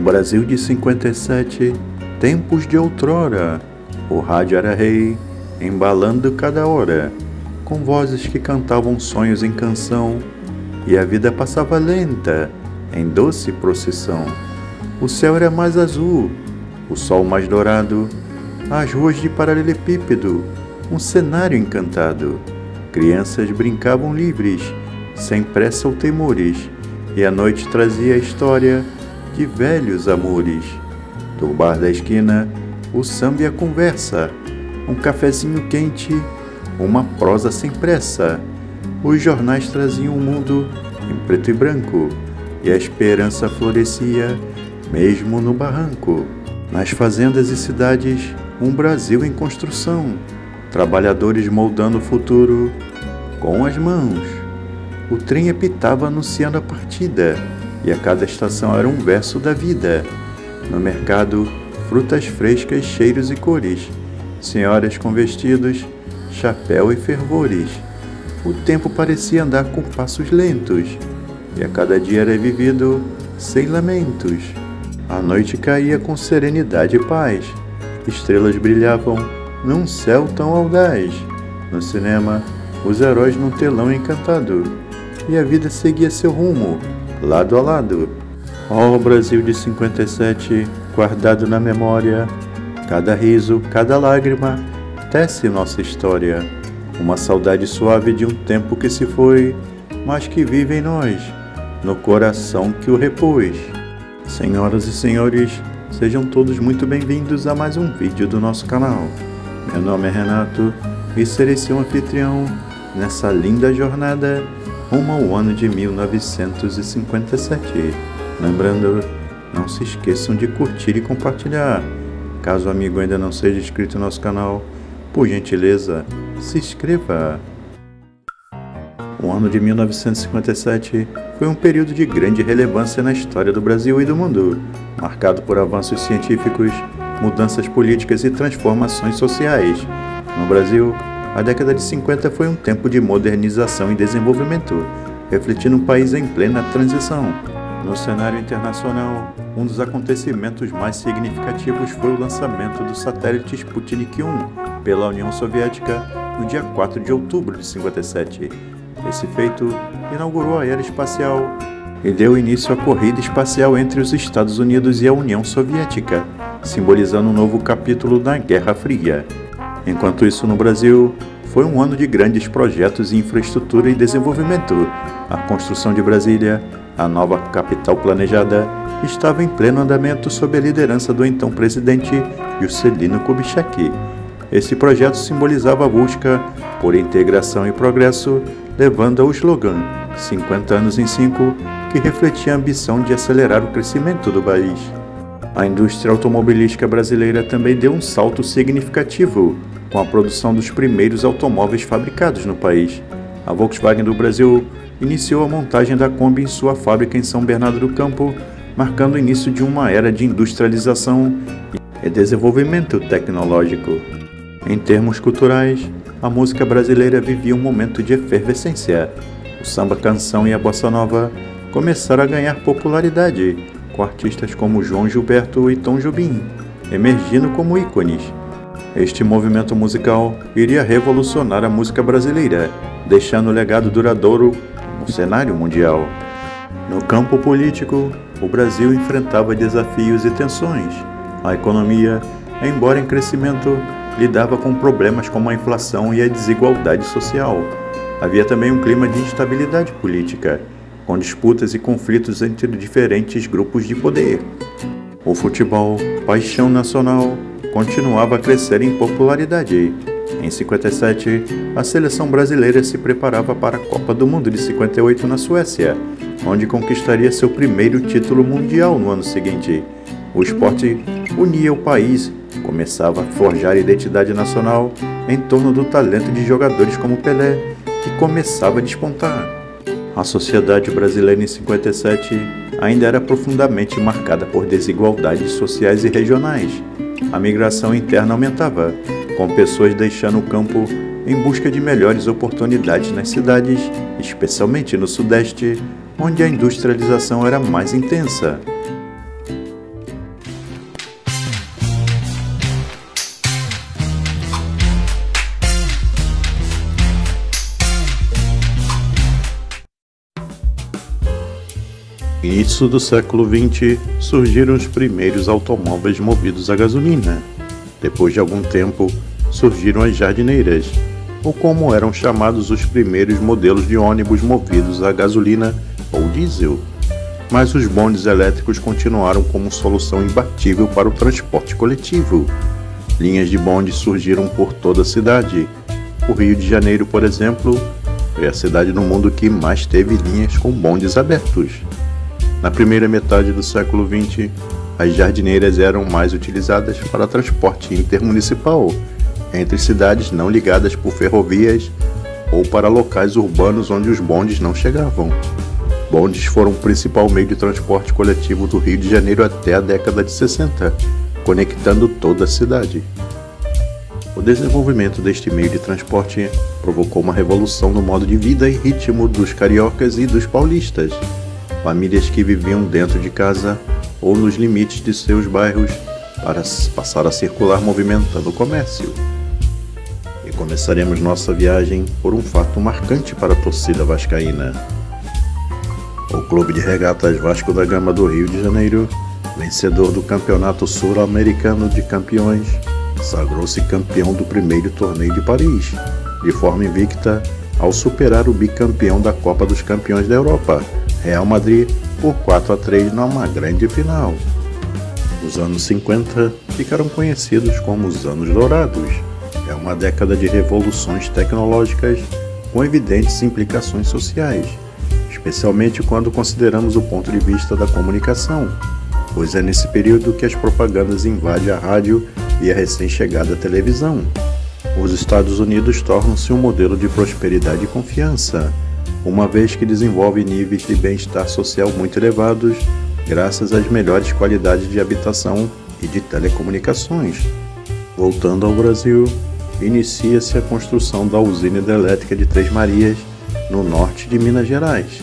Brasil de 57, tempos de outrora, o rádio era rei, embalando cada hora, com vozes que cantavam sonhos em canção, e a vida passava lenta, em doce procissão. O céu era mais azul, o sol mais dourado, as ruas de paralelepípedo, um cenário encantado. Crianças brincavam livres, sem pressa ou temores, e a noite trazia a história de velhos amores. Do bar da esquina, o samba e a conversa, um cafezinho quente, uma prosa sem pressa. Os jornais traziam o mundo em preto e branco, e a esperança florescia, mesmo no barranco. Nas fazendas e cidades, um Brasil em construção, trabalhadores moldando o futuro com as mãos. O trem apitava anunciando a partida, e a cada estação era um verso da vida. No mercado, frutas frescas, cheiros e cores, senhoras com vestidos, chapéu e fervores. O tempo parecia andar com passos lentos, e a cada dia era vivido sem lamentos. A noite caía com serenidade e paz, estrelas brilhavam num céu tão audaz. No cinema, os heróis num telão encantado, e a vida seguia seu rumo, lado a lado. Ó Brasil de 57, guardado na memória, cada riso, cada lágrima, tece nossa história. Uma saudade suave de um tempo que se foi, mas que vive em nós, no coração que o repôs. Senhoras e senhores, sejam todos muito bem-vindos a mais um vídeo do nosso canal. Meu nome é Renato e serei seu anfitrião nessa linda jornada rumo ao ano de 1957. Lembrando, não se esqueçam de curtir e compartilhar. Caso o amigo ainda não seja inscrito no nosso canal, por gentileza, se inscreva. O ano de 1957 foi um período de grande relevância na história do Brasil e do mundo, marcado por avanços científicos, mudanças políticas e transformações sociais. No Brasil, a década de 50 foi um tempo de modernização e desenvolvimento, refletindo um país em plena transição. No cenário internacional, um dos acontecimentos mais significativos foi o lançamento do satélite Sputnik 1 pela União Soviética no dia 4 de outubro de 57. Esse feito inaugurou a era espacial e deu início à corrida espacial entre os Estados Unidos e a União Soviética, simbolizando um novo capítulo da Guerra Fria. Enquanto isso, no Brasil, foi um ano de grandes projetos em infraestrutura e desenvolvimento. A construção de Brasília, a nova capital planejada, estava em pleno andamento sob a liderança do então presidente Juscelino Kubitschek. Esse projeto simbolizava a busca por integração e progresso, levando ao slogan 50 anos em 5, que refletia a ambição de acelerar o crescimento do país. A indústria automobilística brasileira também deu um salto significativo, com a produção dos primeiros automóveis fabricados no país. A Volkswagen do Brasil iniciou a montagem da Kombi em sua fábrica em São Bernardo do Campo, marcando o início de uma era de industrialização e desenvolvimento tecnológico. Em termos culturais, a música brasileira vivia um momento de efervescência. O samba-canção e a bossa nova começaram a ganhar popularidade, com artistas como João Gilberto e Tom Jobim emergindo como ícones. Este movimento musical iria revolucionar a música brasileira, deixando um legado duradouro no cenário mundial. No campo político, o Brasil enfrentava desafios e tensões. A economia, embora em crescimento, lidava com problemas como a inflação e a desigualdade social. Havia também um clima de instabilidade política, com disputas e conflitos entre diferentes grupos de poder. O futebol, paixão nacional, continuava a crescer em popularidade. Em 57, a seleção brasileira se preparava para a Copa do Mundo de 58 na Suécia, onde conquistaria seu primeiro título mundial no ano seguinte. O esporte unia o país, começava a forjar identidade nacional em torno do talento de jogadores como Pelé, que começava a despontar. A sociedade brasileira em 57 ainda era profundamente marcada por desigualdades sociais e regionais. A migração interna aumentava, com pessoas deixando o campo em busca de melhores oportunidades nas cidades, especialmente no Sudeste, onde a industrialização era mais intensa. Início do século XX, surgiram os primeiros automóveis movidos a gasolina. Depois de algum tempo, surgiram as jardineiras, ou como eram chamados os primeiros modelos de ônibus movidos a gasolina ou diesel. Mas os bondes elétricos continuaram como solução imbatível para o transporte coletivo. Linhas de bonde surgiram por toda a cidade. O Rio de Janeiro, por exemplo, foi a cidade no mundo que mais teve linhas com bondes abertos. Na primeira metade do século XX, as jardineiras eram mais utilizadas para transporte intermunicipal, entre cidades não ligadas por ferrovias ou para locais urbanos onde os bondes não chegavam. Bondes foram o principal meio de transporte coletivo do Rio de Janeiro até a década de 60, conectando toda a cidade. O desenvolvimento deste meio de transporte provocou uma revolução no modo de vida e ritmo dos cariocas e dos paulistas. Famílias que viviam dentro de casa ou nos limites de seus bairros passaram a circular movimentando o comércio. E começaremos nossa viagem por um fato marcante para a torcida vascaína. O Clube de Regatas Vasco da Gama do Rio de Janeiro, vencedor do Campeonato Sul-Americano de Campeões, sagrou-se campeão do primeiro torneio de Paris, de forma invicta, ao superar o bicampeão da Copa dos Campeões da Europa, Real Madrid, por 4-3 numa grande final. Os anos 50 ficaram conhecidos como os Anos Dourados. É uma década de revoluções tecnológicas com evidentes implicações sociais, especialmente quando consideramos o ponto de vista da comunicação, pois é nesse período que as propagandas invadem a rádio e a recém-chegada televisão. Os Estados Unidos tornam-se um modelo de prosperidade e confiança, uma vez que desenvolve níveis de bem-estar social muito elevados, graças às melhores qualidades de habitação e de telecomunicações. Voltando ao Brasil, inicia-se a construção da usina hidrelétrica de Três Marias, no norte de Minas Gerais.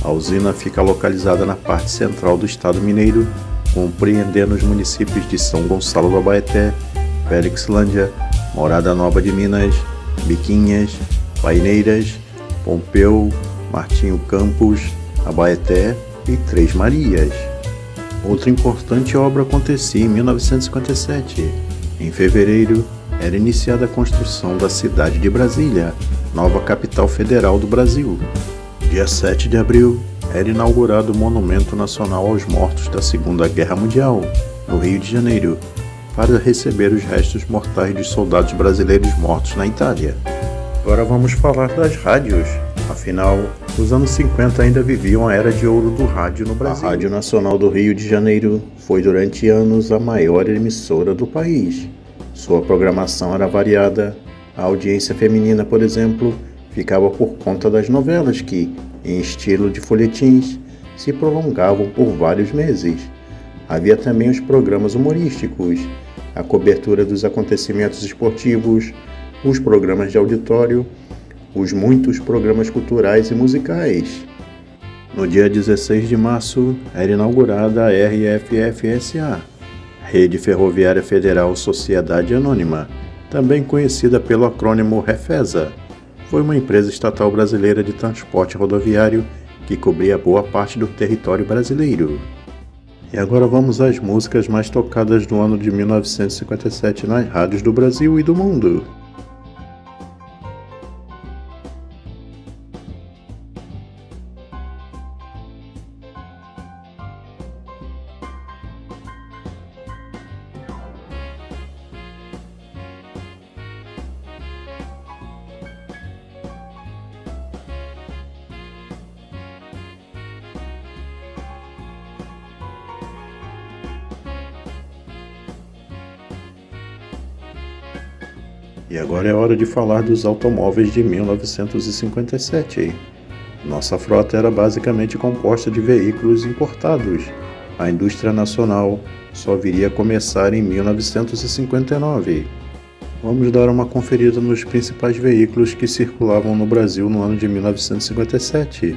A usina fica localizada na parte central do estado mineiro, compreendendo os municípios de São Gonçalo do Abaeté, Felixlândia, Morada Nova de Minas, Biquinhas, Paineiras, Pompeu, Martinho Campos, Abaeté e Três Marias. Outra importante obra acontecia em 1957. Em fevereiro, era iniciada a construção da cidade de Brasília, nova capital federal do Brasil. Dia 7 de abril, era inaugurado o Monumento Nacional aos Mortos da Segunda Guerra Mundial, no Rio de Janeiro, para receber os restos mortais dos soldados brasileiros mortos na Itália. Agora vamos falar das rádios. Afinal, os anos 50 ainda viviam a era de ouro do rádio no Brasil. A Rádio Nacional do Rio de Janeiro foi durante anos a maior emissora do país. Sua programação era variada. A audiência feminina, por exemplo, ficava por conta das novelas que, em estilo de folhetins, se prolongavam por vários meses. Havia também os programas humorísticos, a cobertura dos acontecimentos esportivos, os programas de auditório, os muitos programas culturais e musicais. No dia 16 de março, era inaugurada a RFFSA, Rede Ferroviária Federal Sociedade Anônima, também conhecida pelo acrônimo REFESA. Foi uma empresa estatal brasileira de transporte rodoviário que cobria boa parte do território brasileiro. E agora vamos às músicas mais tocadas do ano de 1957 nas rádios do Brasil e do mundo. E agora é hora de falar dos automóveis de 1957. Nossa frota era basicamente composta de veículos importados. A indústria nacional só viria a começar em 1959. Vamos dar uma conferida nos principais veículos que circulavam no Brasil no ano de 1957.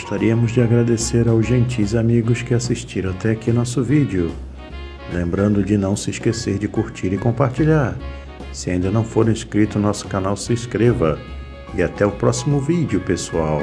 Gostaríamos de agradecer aos gentis amigos que assistiram até aqui nosso vídeo. Lembrando de não se esquecer de curtir e compartilhar. Se ainda não for inscrito no nosso canal, se inscreva. E até o próximo vídeo, pessoal.